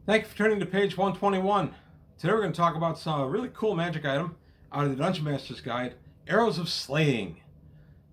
Thank you for turning to page 121. Today we're going to talk about some really cool magic item out of the Dungeon Master's Guide, Arrows of Slaying.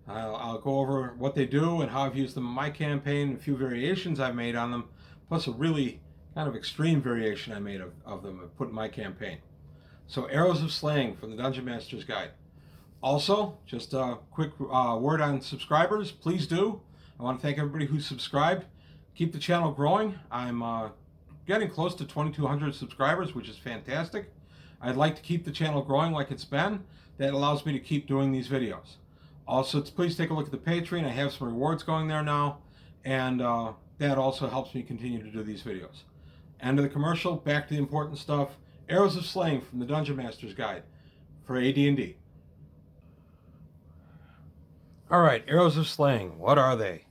I'll go over what they do and how I've used them in my campaign, a few variations I've made on them, plus a really kind of extreme variation I made of them and put in my campaign. So Arrows of Slaying from the Dungeon Master's Guide. Also, just a quick word on subscribers. Please do. I want to thank everybody who subscribed. Keep the channel growing. I'm getting close to 2,200 subscribers, which is fantastic. I'd like to keep the channel growing like it's been. That allows me to keep doing these videos. Also, please take a look at the Patreon. I have some rewards going there now, and that also helps me continue to do these videos. End of the commercial, back to the important stuff. Arrows of Slaying from the Dungeon Master's Guide for AD&D. All right, Arrows of Slaying. What are they?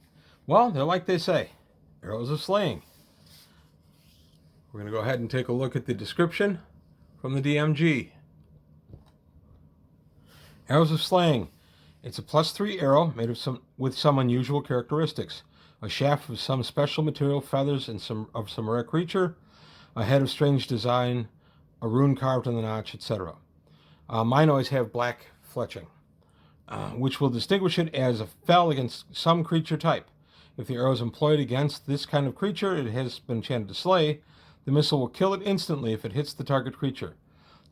Well, they're like they say, Arrows of Slaying. We're going to go ahead and take a look at the description from the DMG. Arrows of Slaying. It's a +3 arrow made with some unusual characteristics. A shaft of some special material, feathers and some rare creature, a head of strange design, a rune carved on the notch, etc. Mine always have black fletching, which will distinguish it as a fel against some creature type. If the arrow is employed against this kind of creature it has been enchanted to slay, the missile will kill it instantly if it hits the target creature.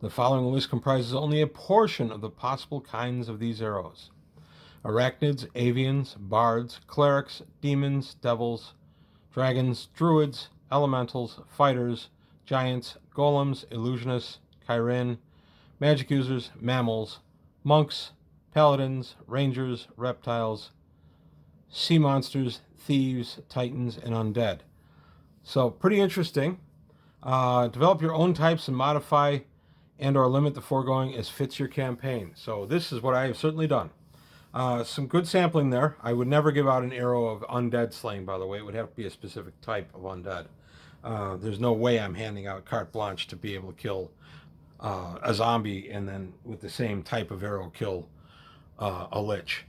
The following list comprises only a portion of the possible kinds of these arrows. Arachnids, avians, bards, clerics, demons, devils, dragons, druids, elementals, fighters, giants, golems, illusionists, chirin, magic users, mammals, monks, paladins, rangers, reptiles, sea monsters, thieves, titans, and undead. So pretty interesting. Develop your own types and modify and or limit the foregoing as fits your campaign. So this is what I have certainly done. Some good sampling there. I would never give out an arrow of undead slaying, by the way. It would have to be a specific type of undead. There's no way I'm handing out carte blanche to be able to kill a zombie and then with the same type of arrow kill a lich.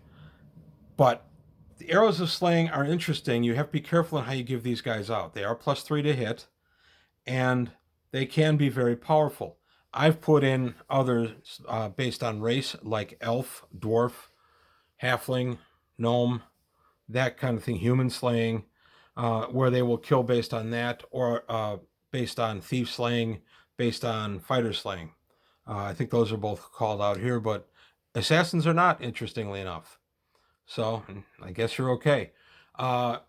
But the arrows of slaying are interesting. You have to be careful on how you give these guys out. They are +3 to hit, and they can be very powerful. I've put in others based on race, like elf, dwarf, halfling, gnome, that kind of thing, human slaying, where they will kill based on that, or based on thief slaying, based on fighter slaying. I think those are both called out here, but assassins are not, interestingly enough. So I guess you're okay. The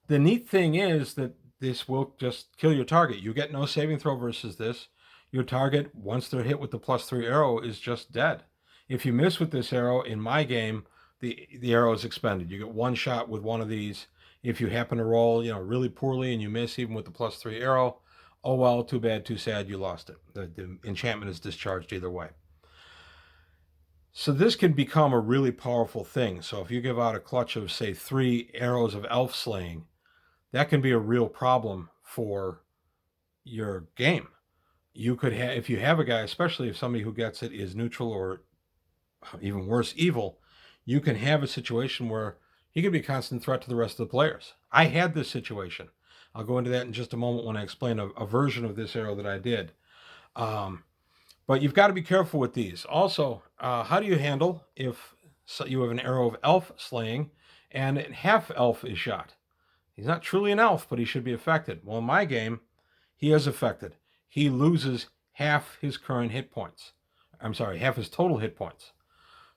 neat thing is that this will just kill your target. You get no saving throw versus this. Your target, once they're hit with the +3 arrow, is just dead. If you miss with this arrow, in my game, the arrow is expended. You get one shot with one of these. If you happen to roll, really poorly and you miss even with the +3 arrow, oh well, too bad, too sad, you lost it. The enchantment is discharged either way. So this can become a really powerful thing. So if you give out a clutch of, say, 3 arrows of elf slaying, that can be a real problem for your game. You could have, if you have a guy, especially if somebody who gets it is neutral or even worse, evil, you can have a situation where he could be a constant threat to the rest of the players. I had this situation. I'll go into that in just a moment when I explain a version of this arrow that I did. But you've got to be careful with these. Also, how do you handle if you have an arrow of elf slaying and half elf is shot? He's not truly an elf, but he should be affected. Well, in my game, he is affected. He loses half his current hit points. I'm sorry, half his total hit points.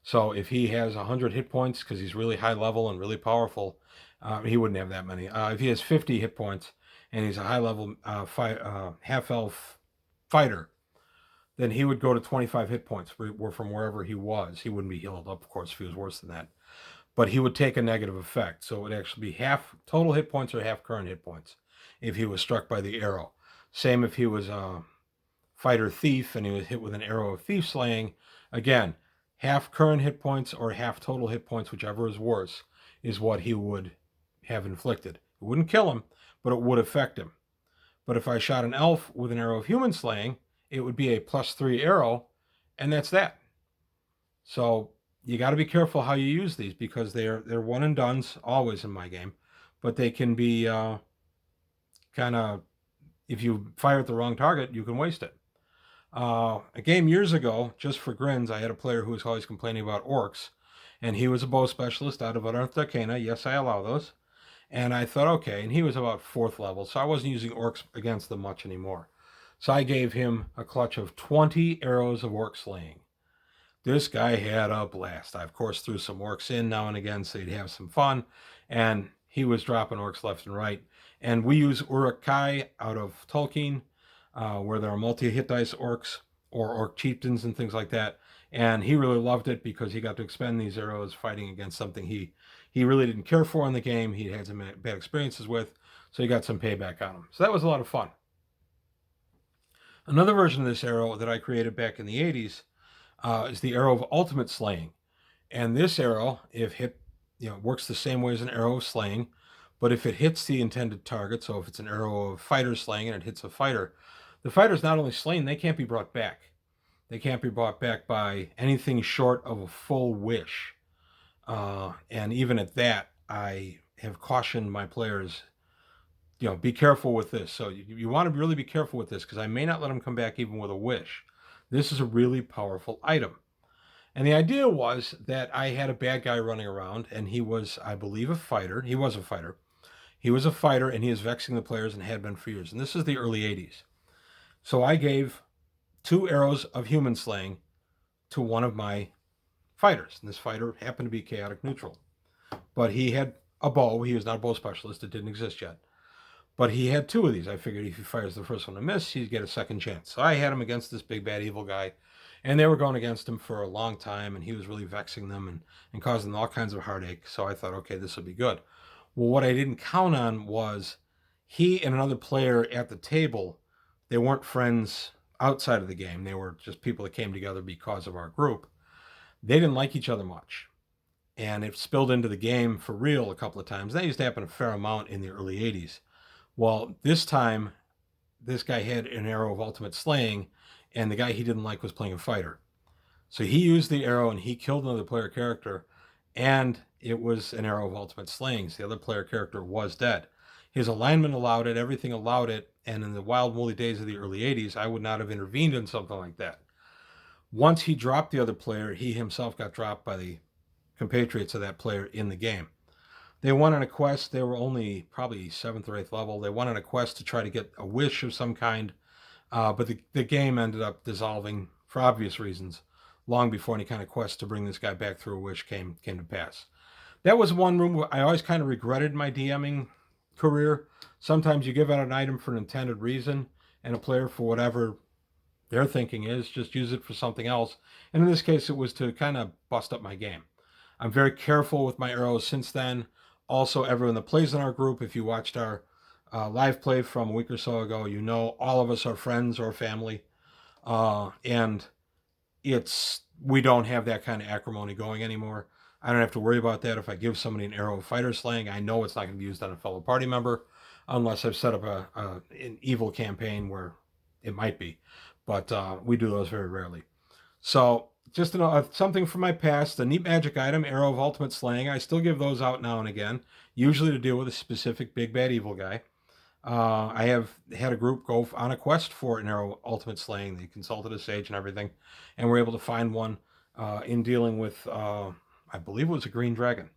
So if he has 100 hit points because he's really high level and really powerful, he wouldn't have that many. If he has 50 hit points and he's a high level half elf fighter, then he would go to 25 hit points from wherever he was. He wouldn't be healed up, of course, if he was worse than that. But he would take a negative effect. So it would actually be half total hit points or half current hit points if he was struck by the arrow. Same if he was a fighter thief and he was hit with an arrow of thief slaying. Again, half current hit points or half total hit points, whichever is worse, is what he would have inflicted. It wouldn't kill him, but it would affect him. But if I shot an elf with an arrow of human slaying, it would be a +3 arrow, and that's that. So you got to be careful how you use these because they're one and dones always in my game, but they can be kind of if you fire at the wrong target, you can waste it. A game years ago, just for grins, I had a player who was always complaining about orcs, and he was a bow specialist out of Unearthed Arcana. Yes, I allow those. And I thought, okay, and he was about 4th level, so I wasn't using orcs against them much anymore. So I gave him a clutch of 20 arrows of orc slaying. This guy had a blast. I, of course, threw some orcs in now and again so he'd have some fun, and he was dropping orcs left and right. And we use Uruk-kai out of Tolkien, where there are multi-hit dice orcs or orc chieftains and things like that. And he really loved it because he got to expend these arrows fighting against something he really didn't care for in the game. He had some bad experiences with, so he got some payback on him. So that was a lot of fun. Another version of this arrow that I created back in the 80s is the arrow of ultimate slaying. And this arrow, if hit, works the same way as an arrow of slaying, but if it hits the intended target, so if it's an arrow of fighter slaying and it hits a fighter, the fighter's not only slain, they can't be brought back. They can't be brought back by anything short of a full wish. And even at that, I have cautioned my players, be careful with this. So you want to really be careful with this because I may not let them come back even with a wish. This is a really powerful item. And the idea was that I had a bad guy running around, and he was, I believe, a fighter. He was a fighter. He was a fighter, and he is vexing the players and had been for years. And this is the early 80s. So I gave 2 arrows of human slaying to one of my fighters. And this fighter happened to be chaotic neutral. But he had a bow. He was not a bow specialist. It didn't exist yet. But he had 2 of these. I figured if he fires the first one to miss, he'd get a second chance. So I had him against this big, bad, evil guy. And they were going against him for a long time, and he was really vexing them and causing all kinds of heartache. So I thought, okay, this will be good. Well, what I didn't count on was he and another player at the table, they weren't friends outside of the game. They were just people that came together because of our group. They didn't like each other much. And it spilled into the game for real a couple of times. That used to happen a fair amount in the early 80s. Well, this time, this guy had an arrow of ultimate slaying, and the guy he didn't like was playing a fighter. So he used the arrow, and he killed another player character, and it was an arrow of ultimate slaying. So the other player character was dead. His alignment allowed it, everything allowed it, and in the wild, woolly days of the early 80s, I would not have intervened in something like that. Once he dropped the other player, he himself got dropped by the compatriots of that player in the game. They went on a quest. They were only probably 7th or 8th level. They went on a quest to try to get a wish of some kind, but the game ended up dissolving for obvious reasons long before any kind of quest to bring this guy back through a wish came to pass. That was one room where I always kind of regretted my DMing career. Sometimes you give out an item for an intended reason, and a player, for whatever their thinking is, just use it for something else. And in this case, it was to kind of bust up my game. I'm very careful with my arrows since then. Also, everyone that plays in our group, if you watched our live play from a week or so ago, you know all of us are friends or family. And we don't have that kind of acrimony going anymore. I don't have to worry about that. If I give somebody an arrow of fighter slaying, I know it's not going to be used on a fellow party member unless I've set up an evil campaign where it might be. But we do those very rarely. So just something from my past, a neat magic item, arrow of ultimate slaying. I still give those out now and again, usually to deal with a specific big bad evil guy. I have had a group go on a quest for an arrow of ultimate slaying. They consulted a sage and everything, and were able to find one in dealing with, I believe it was a green dragon.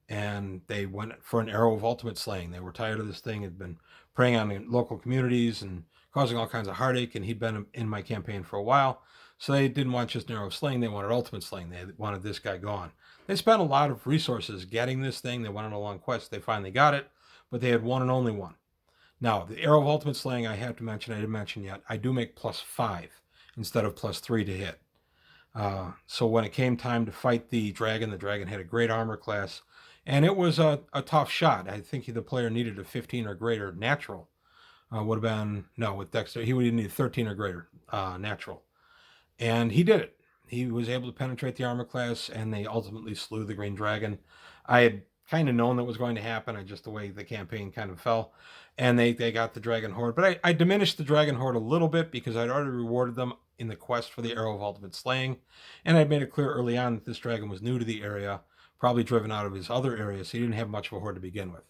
And they went for an arrow of ultimate slaying. They were tired of this thing. It had been preying on local communities and causing all kinds of heartache, and he'd been in my campaign for a while. So they didn't want just an arrow of slaying, they wanted ultimate slaying. They wanted this guy gone. They spent a lot of resources getting this thing. They went on a long quest. They finally got it, but they had one and only one. Now, the arrow of ultimate slaying, I have to mention, I didn't mention yet, I do make +5 instead of +3 to hit. So when it came time to fight the dragon had a great armor class, and it was a tough shot. I think the player needed a 15 or greater natural. Would have been, no, with dexterity, he would need 13 or greater natural. And he did it. He was able to penetrate the armor class, and they ultimately slew the green dragon. I had kind of known that was going to happen, just the way the campaign kind of fell. And they got the dragon horde. But I diminished the dragon horde a little bit because I'd already rewarded them in the quest for the arrow of ultimate slaying. And I'd made it clear early on that this dragon was new to the area, probably driven out of his other area, so he didn't have much of a horde to begin with.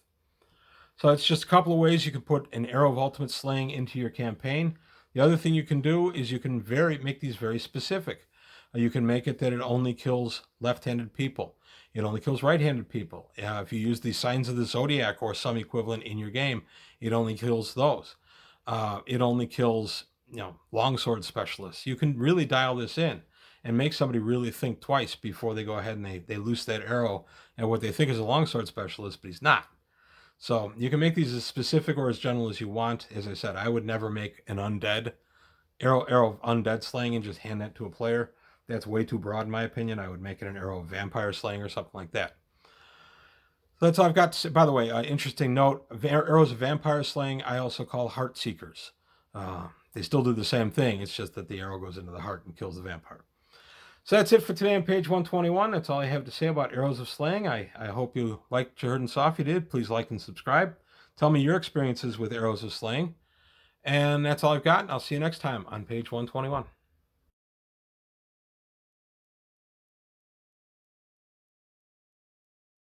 So it's just a couple of ways you can put an arrow of ultimate slaying into your campaign. The other thing you can do is you can make these very specific. You can make it that it only kills left-handed people. It only kills right-handed people. If you use the signs of the zodiac or some equivalent in your game, it only kills those. It only kills longsword specialists. You can really dial this in and make somebody really think twice before they go ahead and they loose that arrow at what they think is a longsword specialist, but he's not. So you can make these as specific or as general as you want. As I said, I would never make an undead arrow of undead slaying and just hand that to a player. That's way too broad in my opinion. I would make it an arrow of vampire slaying or something like that. So that's all I've got to say. By the way, interesting note, arrows of vampire slaying I also call heart seekers. They still do the same thing. It's just that the arrow goes into the heart and kills the vampire. So that's it for today on page 121. That's all I have to say about arrows of slaying. I hope you liked what you heard and saw. If you did, please like and subscribe. Tell me your experiences with arrows of slaying. And that's all I've got. I'll see you next time on page 121.